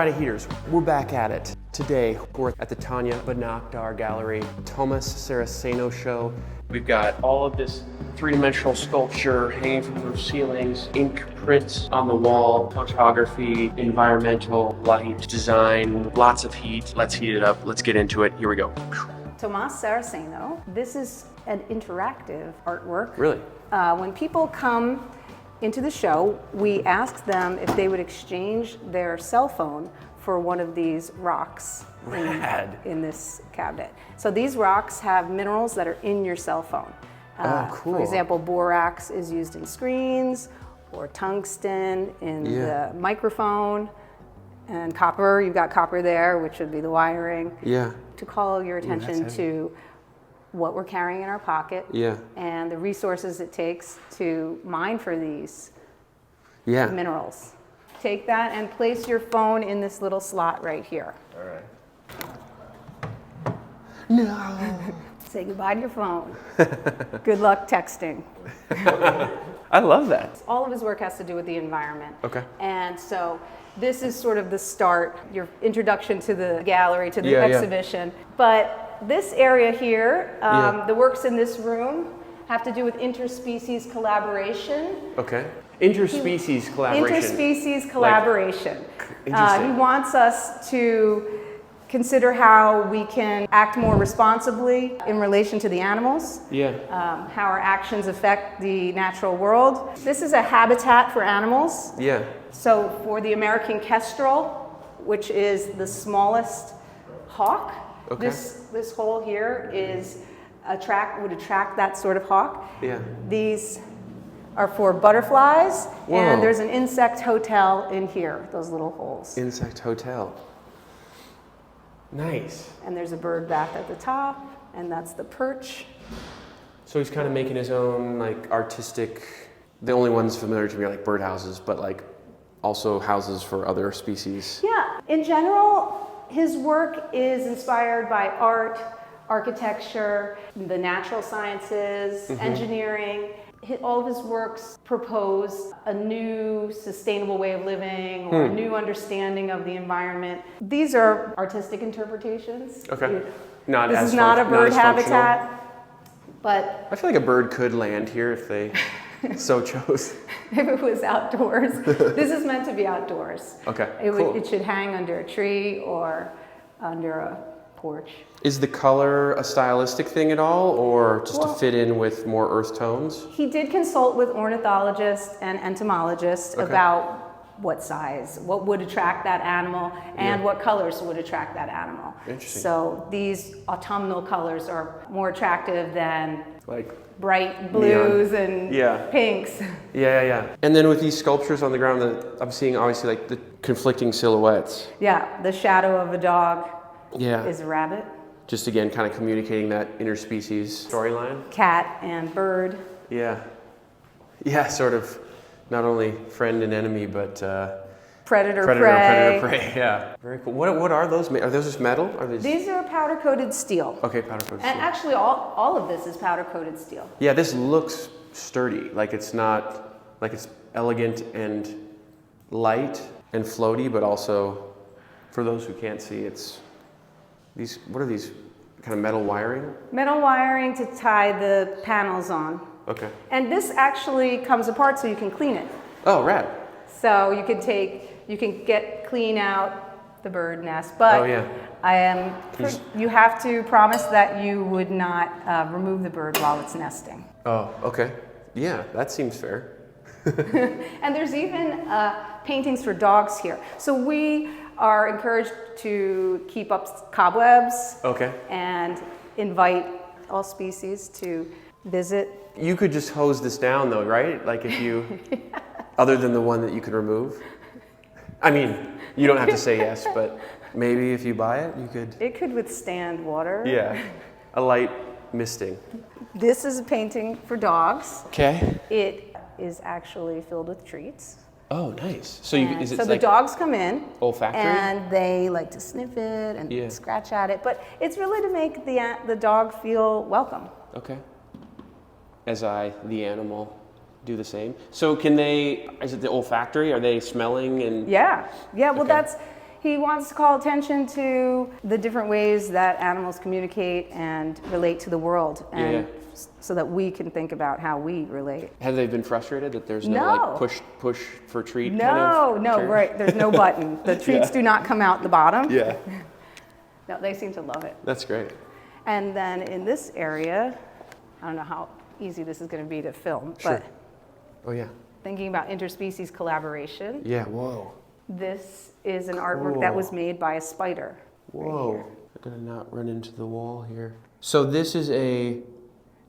Friday Heaters, we're back at it. Today, we're at the Tanya Bonakdar Gallery, Tomas Saraceno show. We've got all of this three-dimensional sculpture hanging from roof ceilings, ink prints on the wall, photography, environmental, light, design, lots of heat. Let's heat it up. Let's get into it. Here we go. Tomas Saraceno. This is an interactive artwork. Really? When people come into the show, we ask them if they would exchange their cell phone for one of these rocks in this cabinet. So these rocks have minerals that are in your cell phone. Cool. For example, borax is used in screens, or tungsten in the microphone, and copper, you've got copper there, which would be the wiring. Yeah. To call your attention to what we're carrying in our pocket and the resources it takes to mine for these minerals. Take that and place your phone in this little slot right here. All right. No. Say goodbye to your phone. Good luck texting. I love that. All of his work has to do with the environment. Okay. And so this is sort of the start, your introduction to the gallery, to the exhibition. But this area here, the works in this room have to do with interspecies collaboration. Okay. Interspecies collaboration. Interspecies collaboration. Interesting. He wants us to consider how we can act more responsibly in relation to the animals. How our actions affect the natural world. This is a habitat for animals. So for the American kestrel, which is the smallest hawk, this hole here would attract that sort of hawk. These are for butterflies, and there's an insect hotel in here, those little holes. Insect hotel. Nice. And there's a bird bath at the top, and that's the perch. So he's kind of making his own like artistic, the only ones familiar to me are like birdhouses, but like also houses for other species. Yeah, in general, his work is inspired by art, architecture, the natural sciences, engineering. All of his works propose a new sustainable way of living or a new understanding of the environment. These are artistic interpretations. Okay. This is not a bird habitat, but I feel like a bird could land here if they so chose. If it was outdoors. This is meant to be outdoors. Okay, It should hang under a tree or under a porch. Is the color a stylistic thing at all, or just to fit in with more earth tones? He did consult with ornithologists and entomologists about what size, what would attract that animal, and what colors would attract that animal. Interesting. So these autumnal colors are more attractive than like bright blues neon. and pinks. And then with these sculptures on the ground, I'm seeing obviously like the conflicting silhouettes. Yeah, the shadow of a dog is a rabbit. Just again, kind of communicating that interspecies storyline. Cat and bird. Yeah, sort of not only friend and enemy, but predator, prey. Yeah, very cool. What are those? Are those just metal? These are powder coated steel. Okay, powder coated steel. And actually, all of this is powder coated steel. Yeah, this looks sturdy. Like it's not like it's elegant and light and floaty, but also for those who can't see, it's these. What are these? Kind of metal wiring? Metal wiring to tie the panels on. Okay. And this actually comes apart so you can clean it. Oh, rad. So you can clean out the bird nest, but you have to promise that you would not remove the bird while it's nesting. Oh, okay. Yeah, that seems fair. And there's even paintings for dogs here. So we are encouraged to keep up cobwebs and invite all species to visit. You could just hose this down though, right? Like if you, other than the one that you could remove. I mean, you don't have to say yes, but maybe if you buy it, you could. It could withstand water. Yeah, a light misting. This is a painting for dogs. Okay. It is actually filled with treats. Oh, nice. So is it so like the dogs come in, olfactory, and they like to sniff it and scratch at it. But it's really to make the dog feel welcome. Okay. As the animal, do the same. So can they? Is it the olfactory? Are they smelling and? Yeah. Well, that's He wants to call attention to the different ways that animals communicate and relate to the world, and so that we can think about how we relate. Have they been frustrated that there's no, like push for treat? No, right. There's no button. The treats do not come out the bottom. Yeah. No, they seem to love it. That's great. And then in this area, I don't know how easy this is going to be to film, but thinking about interspecies collaboration. Yeah. Whoa. This is an artwork that was made by a spider. Whoa. I'm gonna not run into the wall here. So this is a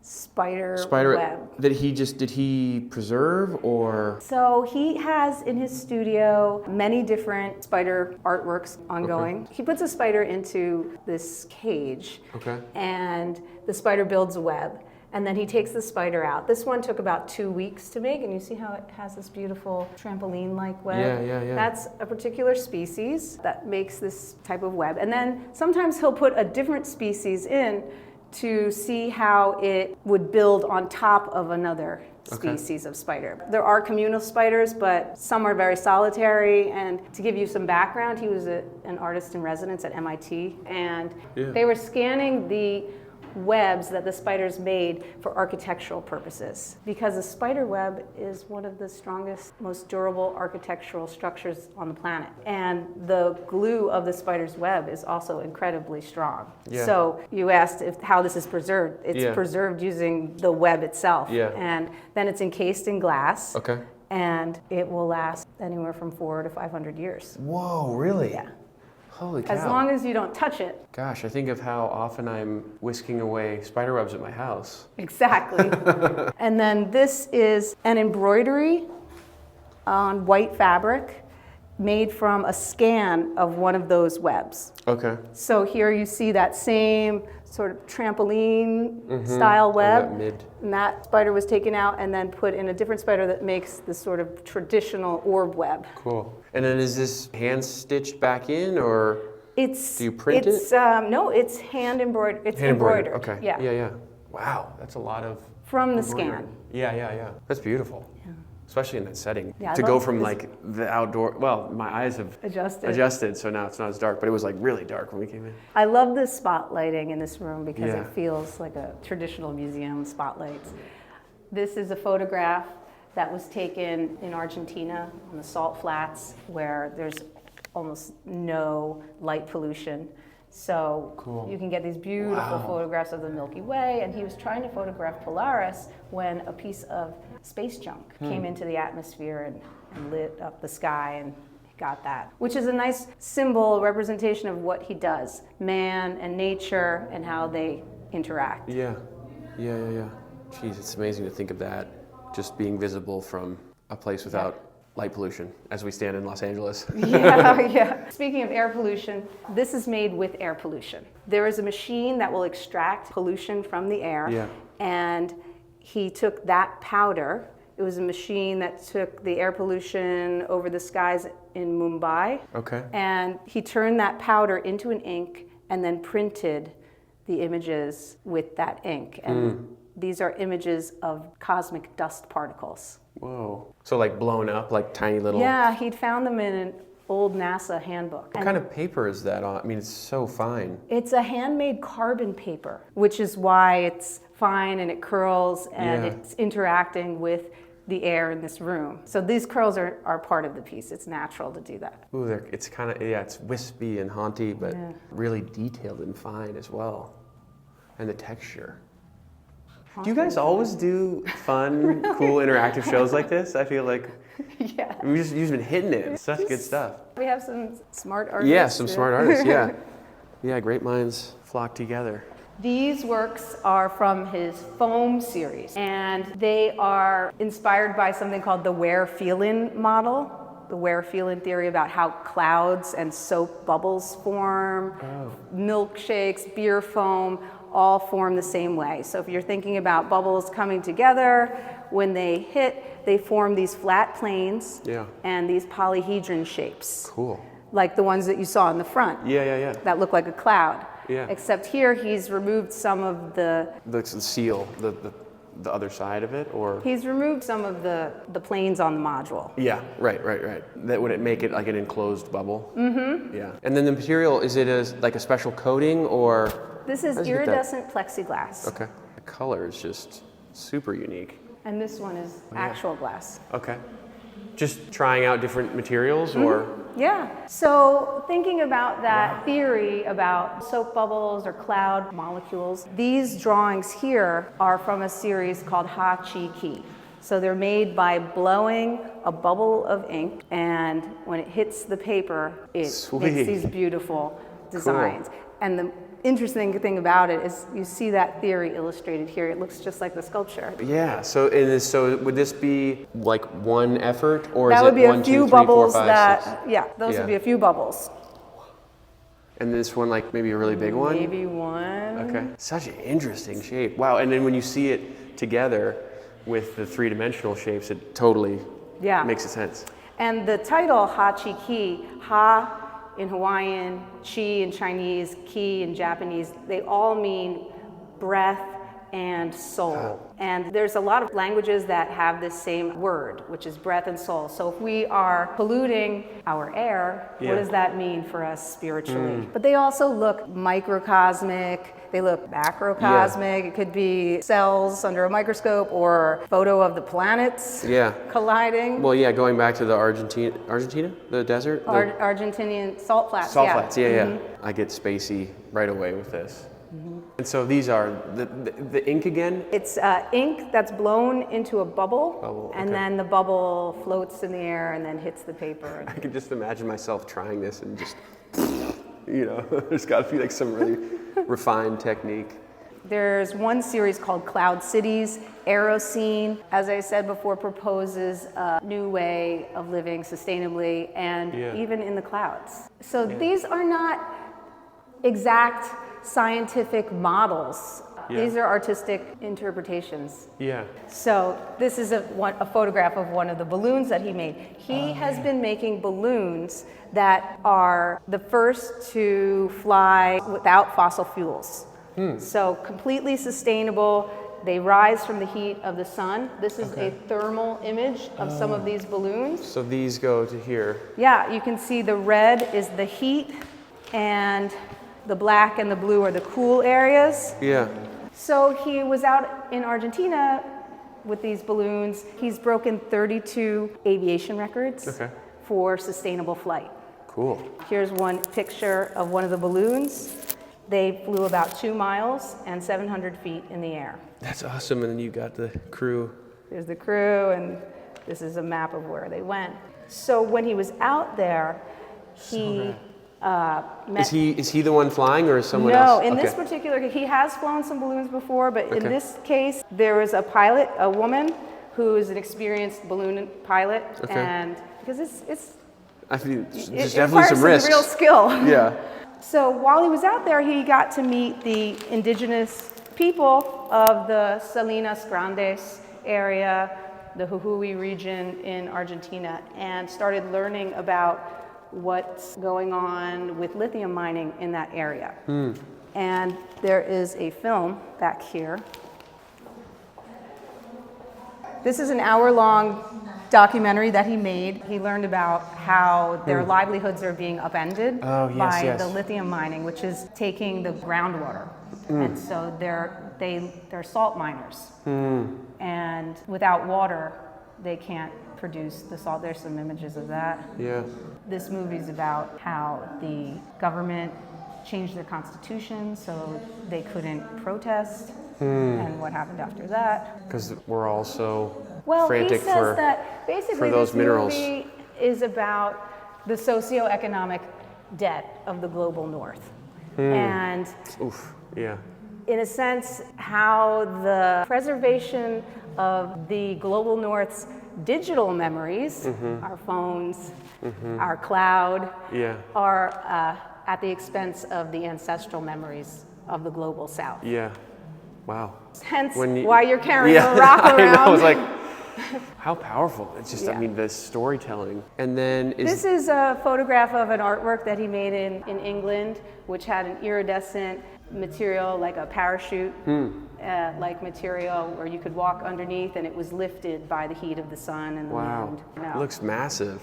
spider web that did he preserve, or? So he has in his studio many different spider artworks ongoing. He puts a spider into this cage, and the spider builds a web. And then he takes the spider out. This one took about 2 weeks to make, and you see how it has this beautiful trampoline-like web? Yeah. That's a particular species that makes this type of web. And then sometimes he'll put a different species in to see how it would build on top of another species of spider. There are communal spiders, but some are very solitary. And to give you some background, he was an artist in residence at MIT, and they were scanning the webs that the spiders made for architectural purposes, because the spider web is one of the strongest, most durable architectural structures on the planet, and the glue of the spider's web is also incredibly strong. So you asked how this is preserved. It's preserved using the web itself, and then it's encased in glass, and it will last anywhere from 400 to 500 years. Whoa, really? Yeah. Holy cow. As long as you don't touch it. Gosh, I think of how often I'm whisking away spider webs at my house. Exactly. And then this is an embroidery on white fabric made from a scan of one of those webs. So here you see that same sort of trampoline style web. And that spider was taken out and then put in a different spider that makes this sort of traditional orb web. Cool. And then is this hand stitched back in, or do you print it? No, it's hand embroidered. It's embroidered. Okay. Yeah. Wow, that's a lot of from the scan. Yeah. That's beautiful. Especially in that setting. Yeah, to go from like the outdoor, well, my eyes have adjusted, so now it's not as dark, but it was like really dark when we came in. I love the spotlighting in this room because it feels like a traditional museum spotlights. This is a photograph that was taken in Argentina on the salt flats where there's almost no light pollution. So you can get these beautiful photographs of the Milky Way, and he was trying to photograph Polaris when a piece of space junk came into the atmosphere and lit up the sky, and he got that, which is a nice symbol representation of what he does, man and nature and how they interact. Yeah. Jeez, it's amazing to think of that just being visible from a place without light pollution as we stand in Los Angeles. Yeah. Speaking of air pollution, this is made with air pollution. There is a machine that will extract pollution from the air, and he took that powder. It was a machine that took the air pollution over the skies in Mumbai, and he turned that powder into an ink and then printed the images with that ink. And these are images of cosmic dust particles. Whoa. So like blown up, like tiny little... Yeah, he'd found them in an old NASA handbook. What kind of paper is that on? I mean, it's so fine. It's a handmade carbon paper, which is why it's fine and it curls and it's interacting with the air in this room. So these curls are part of the piece. It's natural to do that. Ooh, it's kind of, it's wispy and haunty, but really detailed and fine as well. And the texture. Do you guys always do fun, cool, interactive shows like this? I feel like you've just been hitting it. It's such good stuff. We have some smart artists. Yeah, some smart artists, Yeah, great minds flock together. These works are from his foam series, and they are inspired by something called the wear-feel-in model, the wear-feel-in theory about how clouds and soap bubbles form, milkshakes, beer foam, all form the same way. So if you're thinking about bubbles coming together, when they hit, they form these flat planes and these polyhedron shapes. Cool. Like the ones that you saw in the front. Yeah. That look like a cloud. Except here he's removed some of the seal, the other side of it, or? He's removed some of the planes on the module. Yeah, right. That would it make it like an enclosed bubble? Mm-hmm. Yeah. And then the material, is it like a special coating, or? This is iridescent plexiglass. Okay. The color is just super unique. And this one is actual glass. Okay. Just trying out different materials, or? Yeah. So thinking about that theory about soap bubbles or cloud molecules, these drawings here are from a series called Ha-Chi-Ki. So they're made by blowing a bubble of ink, and when it hits the paper, it makes these beautiful designs. Cool. And the interesting thing about it is you see that theory illustrated here. It looks just like the sculpture. Yeah. So would this be like one effort, or that is would it be 1, a few 2, 3, 4, bubbles 5, 6? Those would be a few bubbles. And this one, like maybe a really big one? Maybe one. Okay. Such an interesting shape. Wow. And then when you see it together with the three-dimensional shapes, it totally makes sense. And the title Ha-Chi-Ki, Ha in Hawaiian, Chi in Chinese, Ki in Japanese, they all mean breath and soul. And there's a lot of languages that have this same word, which is breath and soul. So if we are polluting our air, what does that mean for us spiritually? But they also look microcosmic, they look macrocosmic. It could be cells under a microscope or a photo of the planets colliding. Well, going back to the Argentina, the desert? Argentinian salt flats. Salt flats, I get spacey right away with this. And so these are the ink again? It's ink that's blown into a bubble, and then the bubble floats in the air and then hits the paper. I can just imagine myself trying this and just, there's got to be like some really refined technique. There's one series called Cloud Cities. Aeroscene, as I said before, proposes a new way of living sustainably and even in the clouds. So these are not exact scientific models. These are artistic interpretations. So this is a photograph of one of the balloons that he made. He has been making balloons that are the first to fly without fossil fuels. So completely sustainable. They rise from the heat of the sun. This is a thermal image of some of these balloons. So these go to here. Yeah, you can see the red is the heat, and the black and the blue are the cool areas. So he was out in Argentina with these balloons. He's broken 32 aviation records for sustainable flight. Cool. Here's one picture of one of the balloons. They flew about 2 miles and 700 feet in the air. That's awesome. And then you got the crew. There's the crew, and this is a map of where they went. So when he was out there, he Is he the one flying, or is someone else? No, in this particular case, he has flown some balloons before, but in this case, there was a pilot, a woman, who is an experienced balloon pilot, and because there's definitely some risk. Real skill. Yeah. So while he was out there, he got to meet the indigenous people of the Salinas Grandes area, the Jujuy region in Argentina, and started learning about what's going on with lithium mining in that area. And there is a film back here. This is an hour-long documentary that he made. He learned about how their livelihoods are being upended by the lithium mining, which is taking the groundwater. And so they're salt miners. And without water, they can't produce the salt. There's some images of that. This movie's about how the government changed their constitution so they couldn't protest, and what happened after that. Because we're all so he frantic says that basically those minerals. Movie is about the socioeconomic debt of the global north. And in a sense, how the preservation of the global north's digital memories, our phones, our cloud, are at the expense of the ancestral memories of the global south. Wow. Hence why you're carrying a rock around. I know, I was like, how powerful. It's just, I mean, the storytelling. And then this is a photograph of an artwork that he made in England, which had an iridescent material like a parachute like material where you could walk underneath and it was lifted by the heat of the sun and the wind. It looks massive.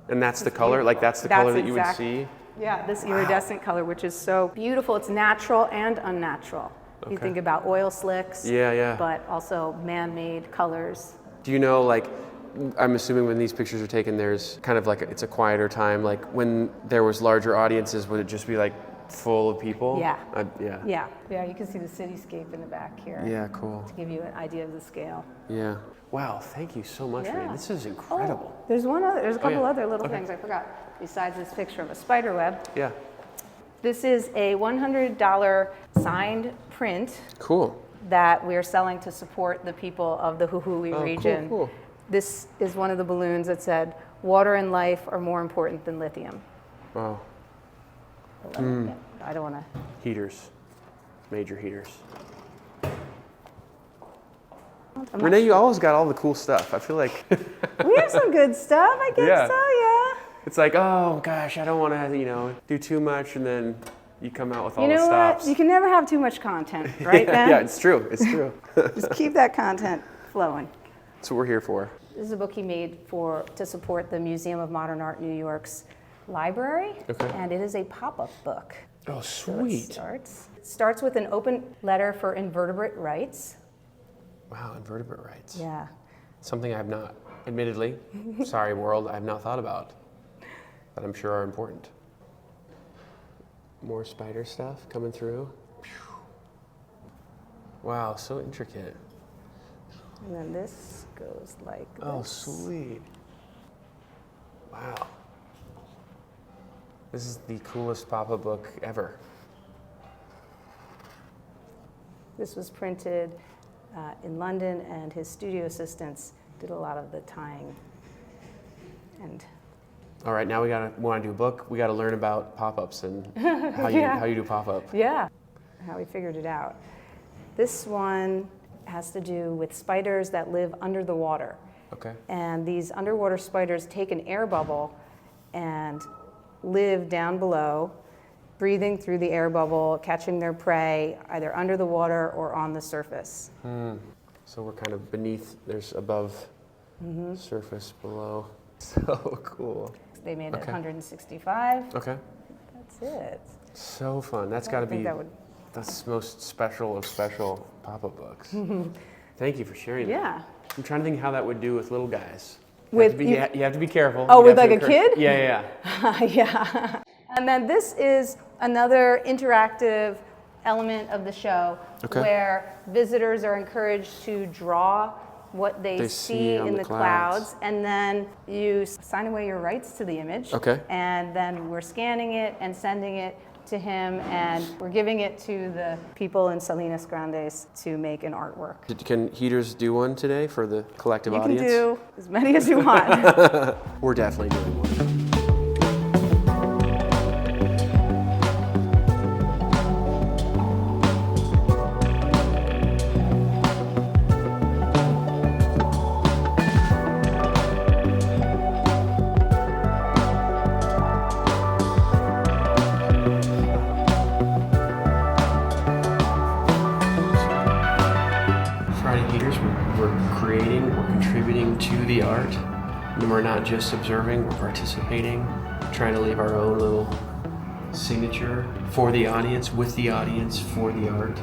And that's the color? Like that's the color that you would see? Yeah, this iridescent color, which is so beautiful. It's natural and unnatural. You think about oil slicks, but also man-made colors. Do you know, like, I'm assuming when these pictures are taken, there's kind of like, it's a quieter time. Like when there was larger audiences, would it just be like full of people? Yeah, you can see the cityscape in the back here. Yeah, cool. To give you an idea of the scale. Yeah. Wow, thank you so much, Ray. This is incredible. Oh, there's a couple other little things I forgot, besides this picture of a spider web. Yeah. This is a $100 signed print. Cool. That we're selling to support the people of the Jujuy region. Cool. This is one of the balloons that said, "Water and life are more important than lithium." Wow. I don't want to. Heaters. Major heaters. Renee, you always got all the cool stuff. I feel like we have some good stuff. I guess so. Yeah. It's like, oh gosh, I don't want to, do too much, and then you come out with all the stops. You know what? You can never have too much content, right, Ben? Yeah, it's true. It's true. Just keep that content flowing. That's what we're here for. This is a book he made to support the Museum of Modern Art New York's library, and it is a pop-up book. Oh, sweet. So it starts with an open letter for invertebrate rights. Wow, invertebrate rights. Yeah. Something I have not, admittedly, sorry world, I have not thought about, but I'm sure are important. More spider stuff coming through. Wow, so intricate. And then this goes like this. Oh, sweet. Wow. This is the coolest pop-up book ever. This was printed in London, and his studio assistants did a lot of the tying. And all right, now we want to do a book. We got to learn about pop-ups and how you do pop-up. Yeah, how we figured it out. This one has to do with spiders that live under the water. Okay. And these underwater spiders take an air bubble and live down below, breathing through the air bubble, catching their prey either under the water or on the surface. So we're kind of beneath, there's above, surface, below. So cool. They made it 165. Okay. That's it. So fun. That's got to be that's the most special of special pop-up books. Thank you for sharing that. Yeah. I'm trying to think how that would do with little guys. You have to be careful. Oh, with like a kid? Yeah. Yeah. And then this is another interactive element of the show where visitors are encouraged to draw what they see in the clouds, and then you sign away your rights to the image. Okay. And then we're scanning it and sending it to him, and we're giving it to the people in Salinas Grandes to make an artwork. Can Heaters do one today for the collective audience? You can do as many as you want. We're definitely doing one. We're contributing to the art, and we're not just observing, we're participating, trying to leave our own little signature for the audience, with the audience, for the art.